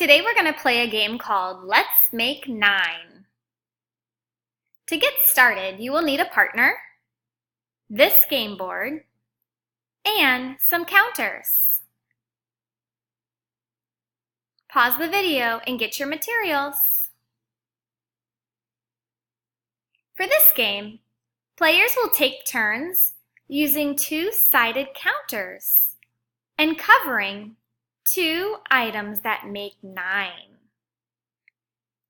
Today we're going to play a game called Let's Make 9. To get started, you will need a partner, this game board, and some counters. Pause the video and get your materials. For this game, players will take turns using two-sided counters and covering two items that make 9.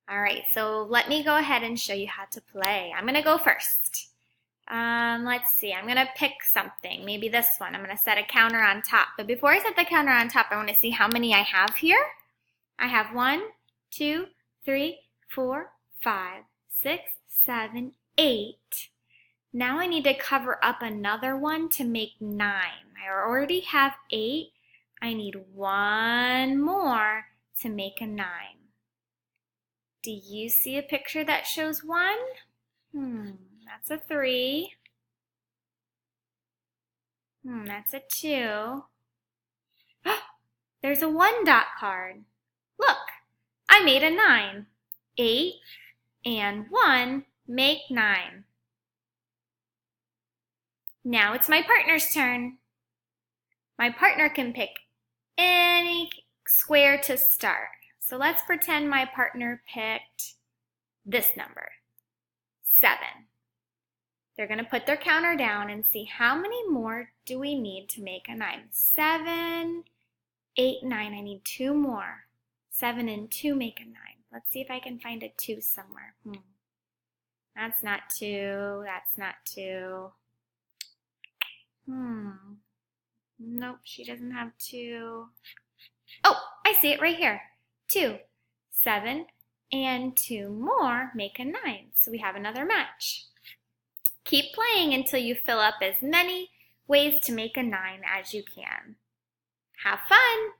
All right, so let me go ahead and show you how to play. I'm gonna go first. Let's see, I'm gonna pick something, maybe this one. I'm gonna set a counter on top. But before I set the counter on top, I wanna see how many I have here. I have 1, 2, 3, 4, 5, 6, 7, 8. Now I need to cover up another one to make 9. I already have 8. I need one more to make a 9. Do you see a picture that shows 1? That's a 3. That's a 2. There's a 1 dot card. Look, I made a 9. 8 and 1 make 9. Now it's my partner's turn. My partner can pick any square to start. So let's pretend my partner picked this number, 7. They're going to put their counter down and see how many more do we need to make a 9. 7, 8, 9. I need 2 more. 7 and 2 make a 9. Let's see if I can find a 2 somewhere. That's not 2. That's not 2. Nope, she doesn't have 2. Oh, I see it right here. 2. 7 and 2 more make a 9. So we have another match. Keep playing until you fill up as many ways to make a 9 as you can. Have fun!